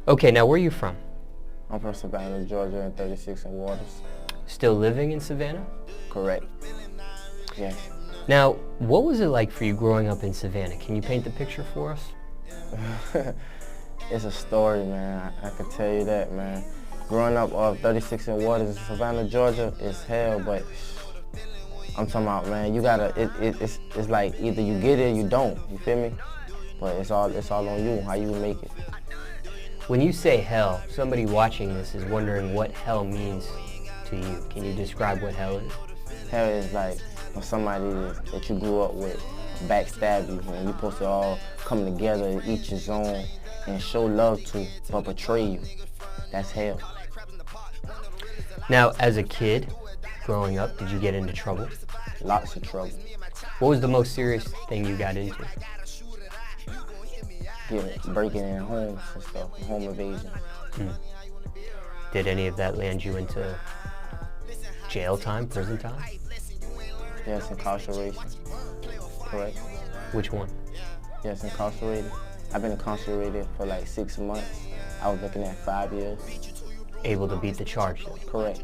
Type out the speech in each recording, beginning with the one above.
Okay, now where are you from? I'm from Savannah, Georgia, and 36 in Waters. Still living in Savannah? Correct. Yes. Now, what was it like for you growing up in Savannah? Can you paint the picture for us? It's a story, man. I can tell you that, man. Growing up off 36 in Waters in Savannah, Georgia, is hell, but I'm talking about, man, you gotta, it's like either you get it or you don't, you feel me? But it's all on you, how you make it. When you say hell, somebody watching this is wondering what hell means to you. Can you describe what hell is? Hell is like when somebody that you grew up with backstab you, and you're supposed to all come together, each his own, and show love to, but betray you. That's hell. Now, as a kid, growing up, did you get into trouble? Lots of trouble. What was the most serious thing you got into? Breaking in homes and stuff, home invasion. Did any of that land you into jail time, prison time? Yes, incarceration. Correct. Which one? Yes, incarcerated. I've been incarcerated for like 6 months. I was looking at 5 years. Able to beat the charge then? Correct.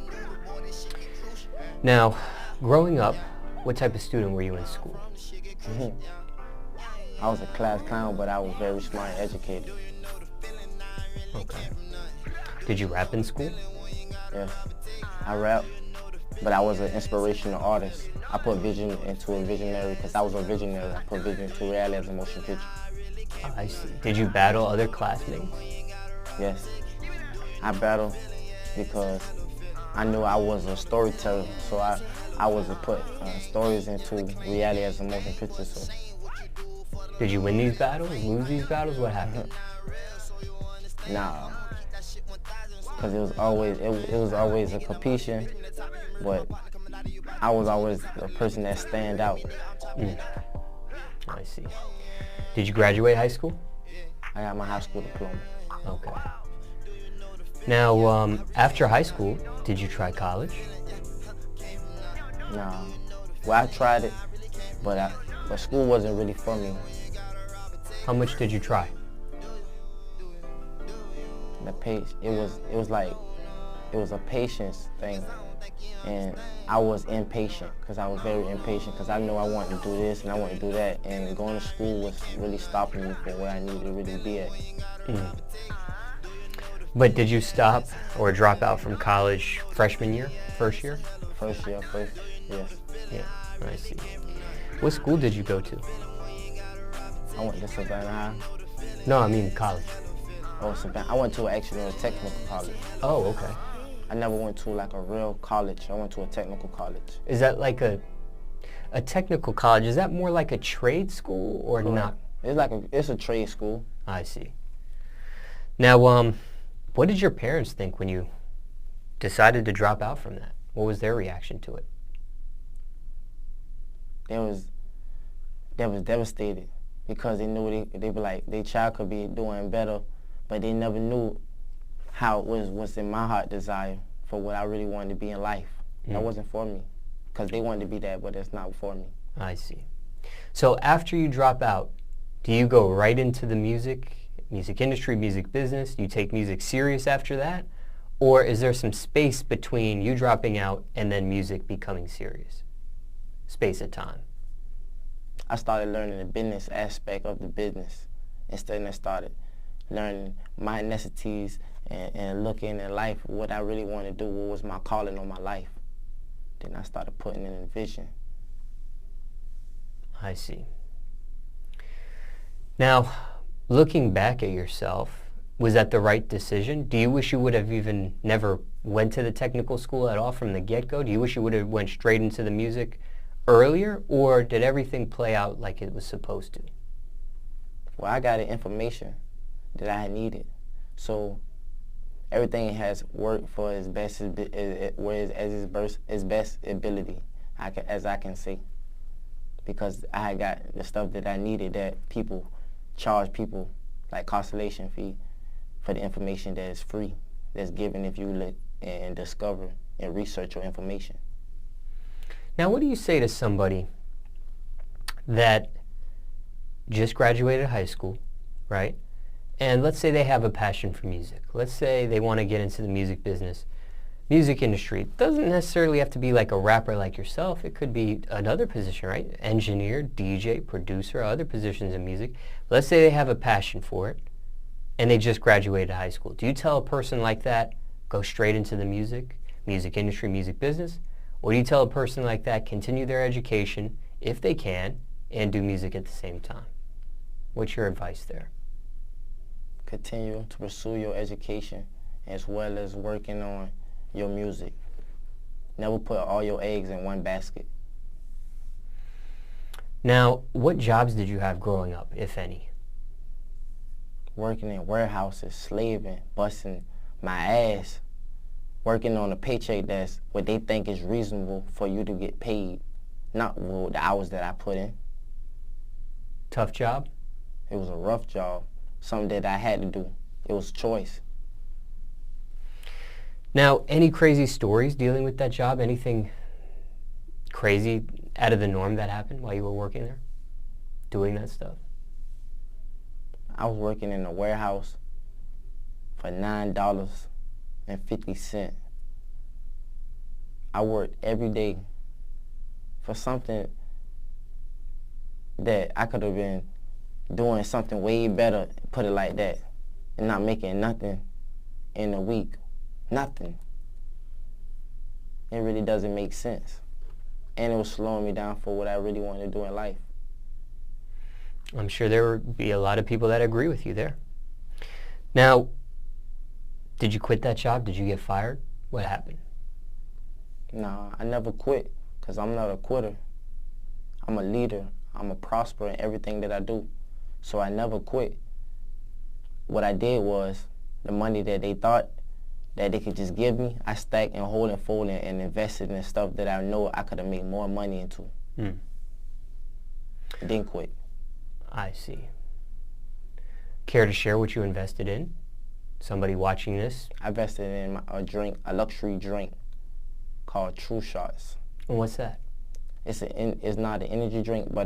Now, growing up, what type of student were you in school? I was a class clown, but I was very smart and educated. Okay. Did you rap in school? Yes, I rap, but I was an inspirational artist. I put vision into a visionary, because I was a visionary. I put vision into reality as a motion picture. I see. Did you battle other classmates? Yes, I battled because I knew I was a storyteller, so I was to put stories into reality as a motion picture. So. Did you win these battles, lose these battles? What happened? Nah, because it was always a competition, but I was always the person that stand out. I see. Did you graduate high school? I got my high school diploma. Okay. Now, after high school, did you try college? Nah. Well, I tried it, but school wasn't really for me. How much did you try? The pace, it was a patience thing, and I was impatient, because I was very impatient, because I knew I wanted to do this and I wanted to do that, and going to school was really stopping me from where I needed to really be at. But did you stop or drop out from college freshman year, first year? First year, yes. Yeah, I see. What school did you go to? I went to Savannah High. No, I mean college. Oh, Savannah. I went to actually a technical college. Oh, okay. I never went to like a real college. I went to a technical college. Is that like a technical college? Is that more like a trade school or not? It's a trade school. I see. Now, what did your parents think when you decided to drop out from that? What was their reaction to it? They was devastated, because they knew they be like, their child could be doing better, but they never knew how it was what's in my heart desire for what I really wanted to be in life. That wasn't for me, because they wanted to be that, but it's not for me. I see. So after you drop out, do you go right into the music industry, music business? Do you take music serious after that? Or is there some space between you dropping out and then music becoming serious? Space of time. I started learning the business aspect of the business. Instead, I started learning my necessities and looking at life, what I really wanted to do, what was my calling on my life. Then I started putting in a vision. I see. Now, looking back at yourself, was that the right decision? Do you wish you would have even never went to the technical school at all from the get-go? Do you wish you would have went straight into the music earlier, or did everything play out like it was supposed to? Well, I got the information that I had needed, so everything has worked for its best ability, as I can say, because I had got the stuff that I needed that people charge people like constellation fee for the information that is free, that's given if you look and discover and research your information. Now, what do you say to somebody that just graduated high school, right, and let's say they have a passion for music. Let's say they want to get into the music business. Music industry. It doesn't necessarily have to be like a rapper like yourself. It could be another position, right? Engineer, DJ, producer, other positions in music. Let's say they have a passion for it and they just graduated high school. Do you tell a person like that, go straight into the music industry, music business? Or do you tell a person like that, continue their education if they can and do music at the same time? What's your advice there? Continue to pursue your education as well as working on your music. Never put all your eggs in one basket. Now, what jobs did you have growing up, if any? Working in warehouses, slaving, busting my ass, working on a paycheck that's what they think is reasonable for you to get paid, not the hours that I put in. Tough job? It was a rough job, something that I had to do. It was choice. Now, any crazy stories dealing with that job? Anything crazy out of the norm that happened while you were working there, doing that stuff? I was working in a warehouse for $9.50. I worked every day for something that I could have been doing something way better, put it like that, and not making nothing in a week. Nothing. It really doesn't make sense. And it was slowing me down for what I really wanted to do in life. I'm sure there would be a lot of people that agree with you there. Now, did you quit that job? Did you get fired? What happened? No, I never quit because I'm not a quitter. I'm a leader. I'm a prosper in everything that I do. So I never quit. What I did was the money that they thought that they could just give me, I stacked and hold and fold and invested in stuff that I know I could have made more money into. Didn't quit. I see. Care to share what you invested in? Somebody watching this? I invested in a luxury drink called TRUSHOTZ. And what's that? It's not an energy drink, but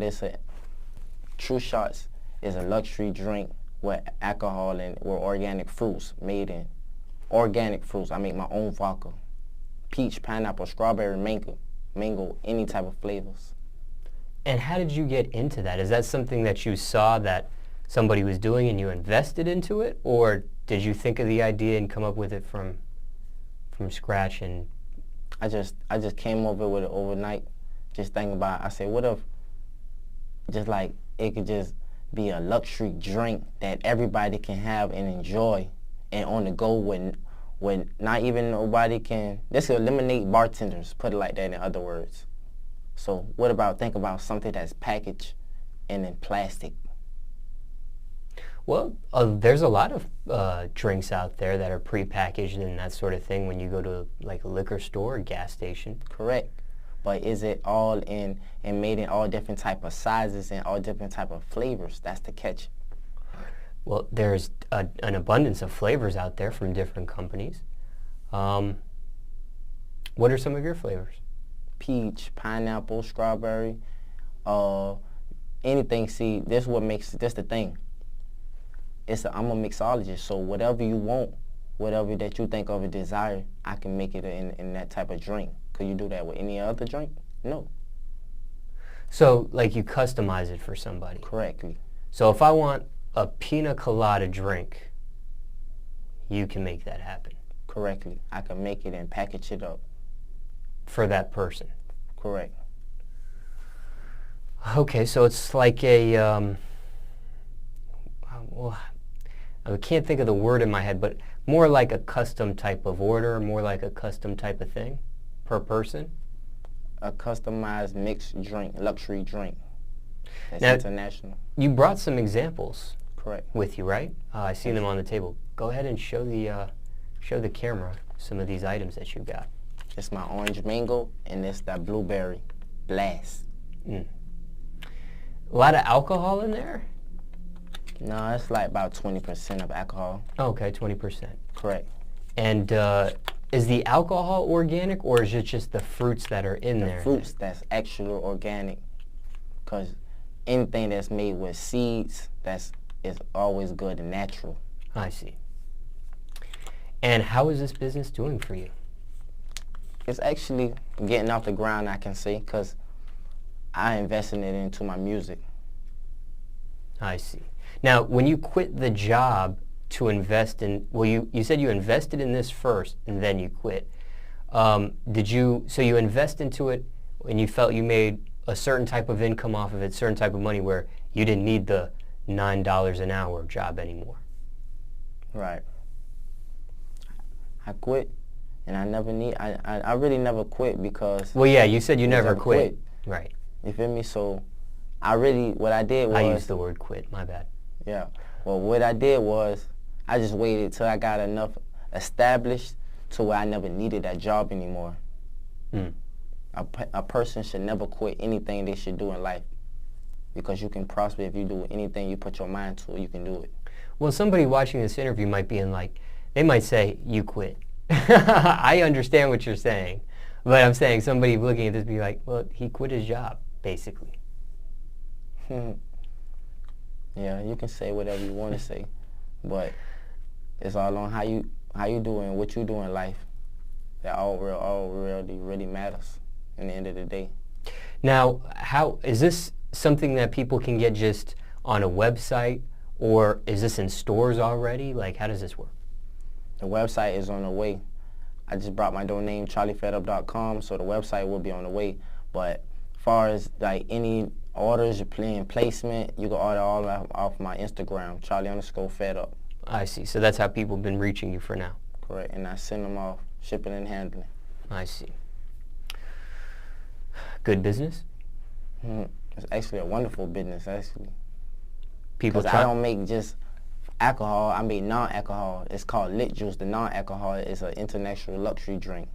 TRUSHOTZ is a luxury drink with alcohol and with organic fruits made in. Organic fruits. I make my own vodka. Peach, pineapple, strawberry, mango, any type of flavors. And how did you get into that? Is that something that you saw that somebody was doing and you invested into it? Or did you think of the idea and come up with it from scratch? And I just came over with it overnight, just thinking about it. I said, what if just like it could just be a luxury drink that everybody can have and enjoy and on the go when not even nobody can. This will eliminate bartenders, put it like that in other words. So think about something that's packaged and in plastic. Well, there's a lot of drinks out there that are pre-packaged and that sort of thing when you go to like a liquor store or gas station. Correct. But is it all in and made in all different type of sizes and all different type of flavors? That's the catch. Well, there's an abundance of flavors out there from different companies. What are some of your flavors? Peach, pineapple, strawberry, anything. See, this the thing. I'm a mixologist, so whatever you want, whatever that you think of a desire, I can make it in that type of drink. Could you do that with any other drink? No. So, like you customize it for somebody? Correctly. So if I want a pina colada drink, you can make that happen? Correctly. I can make it and package it up. For that person? Correct. Okay, so it's like a, well, I can't think of the word in my head, but more like a custom type of order, more like a custom type of thing per person? A customized mixed drink, luxury drink. That's now, international. You brought some examples. Correct. With you, right? I see them on the table. Go ahead and show the camera some of these items that you got. It's my orange mango, and it's that blueberry blast. A lot of alcohol in there? No, it's like about 20% of alcohol. Okay, 20%. Correct. And is the alcohol organic, or is it just the fruits that are in there? The fruits that's actually organic, because anything that's made with seeds, that's it's always good and natural. I see. And how is this business doing for you? It's actually getting off the ground, I can say, because I invested it into my music. I see. Now, when you quit the job to invest in, well, you said you invested in this first and then you quit. So you invest into it and you felt you made a certain type of income off of it, certain type of money where you didn't need the $9 an hour job anymore. Right. I quit, and I really never quit because... Well, yeah, you said you never quit. Right. You feel me? So what I did was... I used the word quit, my bad. Yeah. Well, what I did was I just waited till I got enough established to where I never needed that job anymore. Mm. A person should never quit anything they should do in life, because you can prosper if you do anything you put your mind to, you can do it. Well, somebody watching this interview might be they might say, you quit. I understand what you're saying, but I'm saying somebody looking at this be like, well, he quit his job, basically. Yeah, you can say whatever you want to say, but it's all on how you do and what you do in life. That all really matters in the end of the day. Now, how is this something that people can get just on a website, or is this in stores already? Like, how does this work? The website is on the way. I just brought my domain, charliefedup.com, so the website will be on the way. But as far as like any orders, you're playing placement, you can order all off my Instagram, Charlie_Fedup. I see. So that's how people have been reaching you for now. Correct. And I send them off, shipping and handling. I see. Good business? It's actually a wonderful business, actually. People Because I don't make just alcohol, I make non-alcohol. It's called Lit Juice. The non-alcohol is an international luxury drink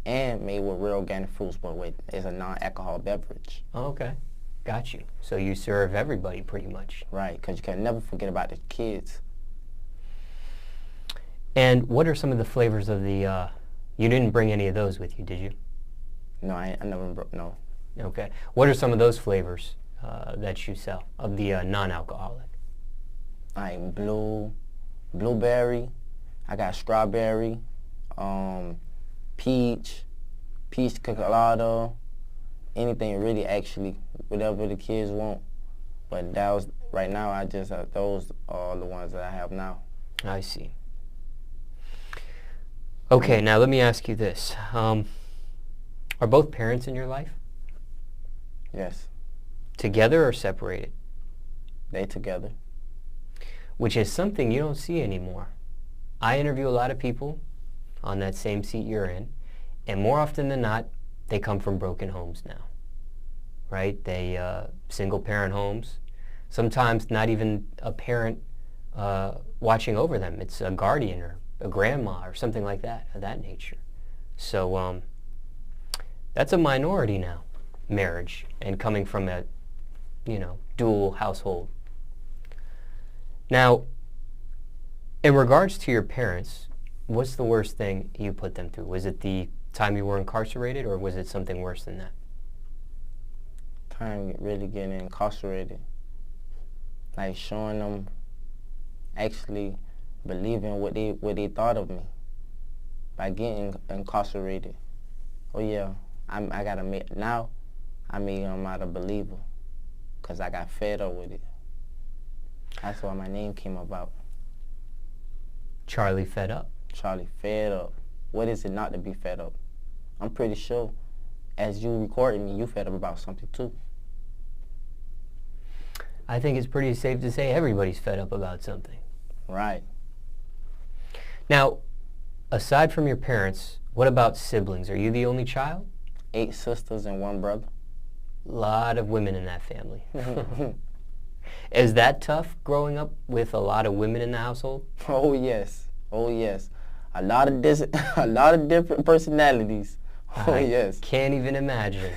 and made with real organic fruits, but it's a non-alcohol beverage. Oh, okay. Got you. So you serve everybody pretty much. Right, because you can never forget about the kids. And what are some of the flavors of the, you didn't bring any of those with you, did you? No, I never brought, no. Okay. What are some of those flavors that you sell of the non-alcoholic? Like blueberry, I got strawberry, peach colada, anything really, actually, whatever the kids want. But that was, right now, those are the ones that I have now. I see. Okay, now let me ask you this. Are both parents in your life? Yes. Together or separated? They together. Which is something you don't see anymore. I interview a lot of people on that same seat you're in, and more often than not, they come from broken homes now, right? They single-parent homes. Sometimes not even a parent watching over them. It's a guardian or a grandma or something like that, of that nature. So that's a minority now, marriage, and coming from a, dual household. Now, in regards to your parents, what's the worst thing you put them through? Was it the time you were incarcerated, or was it something worse than that? Time really getting incarcerated. Like showing them, actually believing what they thought of me by getting incarcerated. Oh yeah, I gotta make, now I made them out a believer, because I got fed up with it. That's why my name came about. Charlie Fed Up. Charlie Fed Up. What is it not to be fed up? I'm pretty sure as you recording me, you fed up about something too. I think it's pretty safe to say everybody's fed up about something. Right. Now, aside from your parents, what about siblings? Are you the only child? 8 sisters and 1 brother. A lot of women in that family. Is that tough growing up with a lot of women in the household? Oh yes. Oh yes. A lot of different personalities. Oh yes. Can't even imagine.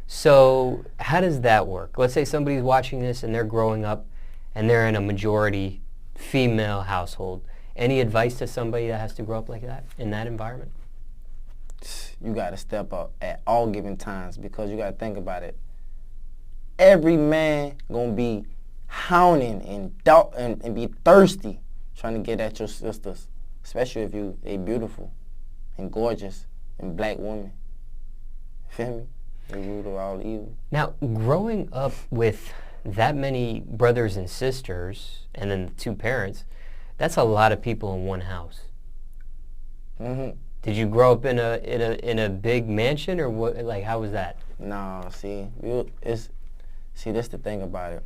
So how does that work? Let's say somebody's watching this and they're growing up and they're in a majority female household. Any advice to somebody that has to grow up like that, in that environment? You got to step up at all given times, because you got to think about it. Every man gonna be pounding and be thirsty trying to get at your sisters, especially if they beautiful and gorgeous and black women. Feel me? The root of all evil. Now, growing up with that many brothers and sisters, and then the two parents, that's a lot of people in one house. Mm-hmm. Did you grow up in a big mansion, or what? Like, how was that? No, see, that's the thing about it.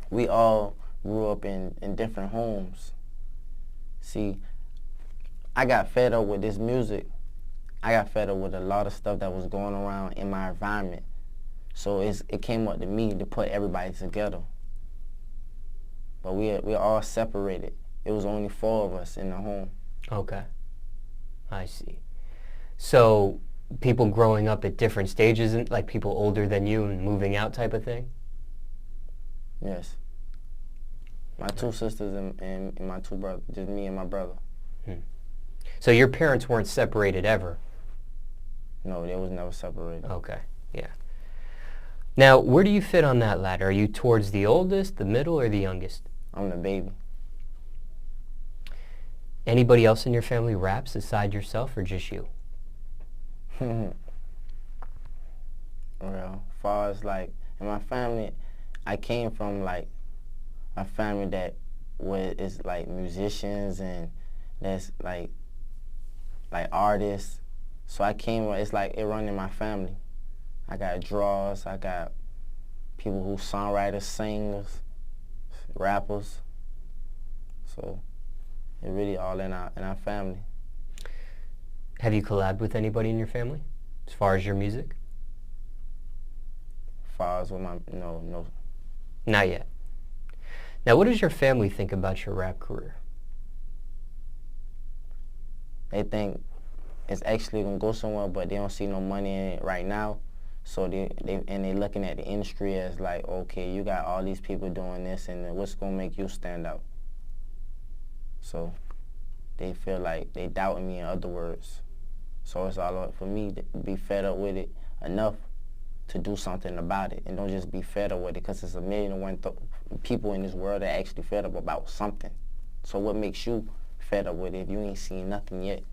We all grew up in different homes. See, I got fed up with this music. I got fed up with a lot of stuff that was going around in my environment. So it came up to me to put everybody together. But we're all separated. It was only 4 of us in the home. Okay, I see. So people growing up at different stages, like people older than you and moving out type of thing? Yes. My 2 sisters and my 2 brothers, just me and my brother. So your parents weren't separated ever? No, they was never separated. Okay, yeah. Now, where do you fit on that ladder? Are you towards the oldest, the middle, or the youngest? I'm the baby. Anybody else in your family raps aside yourself, or just you? Well, far as like in my family, I came from like a family that is like musicians and that's like artists. So I came, it's like it run in my family. I got drawers, I got people who songwriters, singers, rappers. So it really all in our family. Have you collabed with anybody in your family as far as your music? As far as with my, no. Not yet. Now, what does your family think about your rap career? They think it's actually gonna go somewhere, but they don't see no money in it right now. So they looking at the industry as like, okay, you got all these people doing this, and what's gonna make you stand out? So they feel like they doubting me, in other words. So it's all for me to be fed up with it enough to do something about it, and don't just be fed up with it, because there's 1,000,001 people in this world that actually fed up about something. So what makes you fed up with it if you ain't seen nothing yet?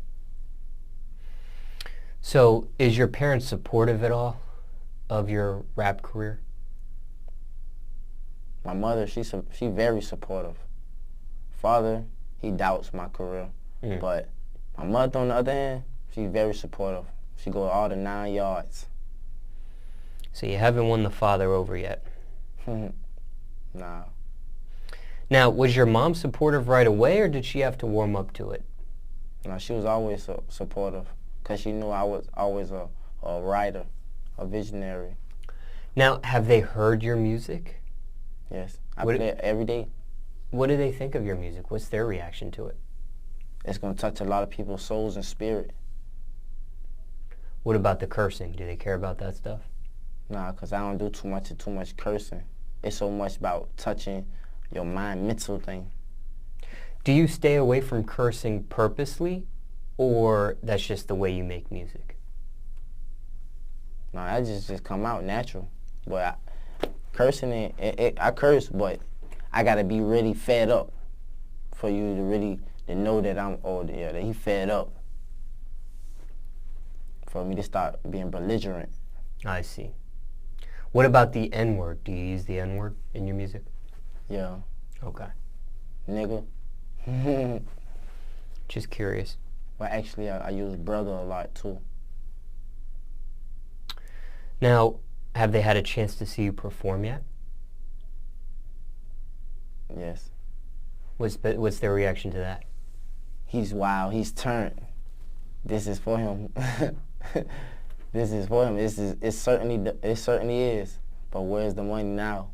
So is your parents supportive at all of your rap career? My mother, she very supportive. Father, he doubts my career. But my mother, on the other hand, she's very supportive. She go all the 9 yards. So you haven't won the father over yet? Nah. Now, was your mom supportive right away, or did she have to warm up to it? No, she was always supportive, because she knew I was always a writer, a visionary. Now, have they heard your music? Yes. I play it every day. What do they think of your music? What's their reaction to it? It's going to touch a lot of people's souls and spirit. What about the cursing? Do they care about that stuff? Nah, because I don't do too much cursing. It's so much about touching your mind, mental thing. Do you stay away from cursing purposely, or that's just the way you make music? No, that just come out natural. But cursing, I curse, but I got to be really fed up for you to really know that that he fed up. For me to start being belligerent. I see. What about the N-word? Do you use the N-word in your music? Yeah. Okay. Nigga. Just curious. But actually, I use brother a lot, too. Now, have they had a chance to see you perform yet? Yes. What's their reaction to that? He's wild. He's turned. This is for him. This is for him. It certainly is. But where's the money now?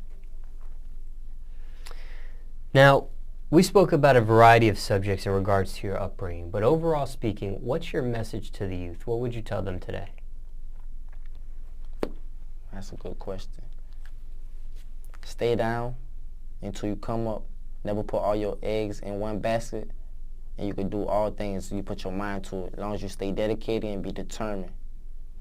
Now, we spoke about a variety of subjects in regards to your upbringing, but overall speaking, what's your message to the youth? What would you tell them today? That's a good question. Stay down until you come up. Never put all your eggs in one basket, and you can do all things if you put your mind to it, as long as you stay dedicated and be determined.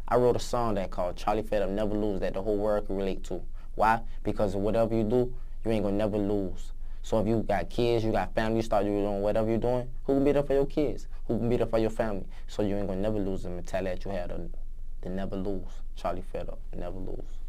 I wrote a song that called Charlie Fedup Never Lose that the whole world can relate to. Why? Because whatever you do, you ain't gonna never lose. So if you got kids, you got family, you start doing whatever you're doing, who can be there for your kids? Who can be there for your family? So you ain't gonna never lose the mentality that you had to never lose. Charlie Fedup, never lose.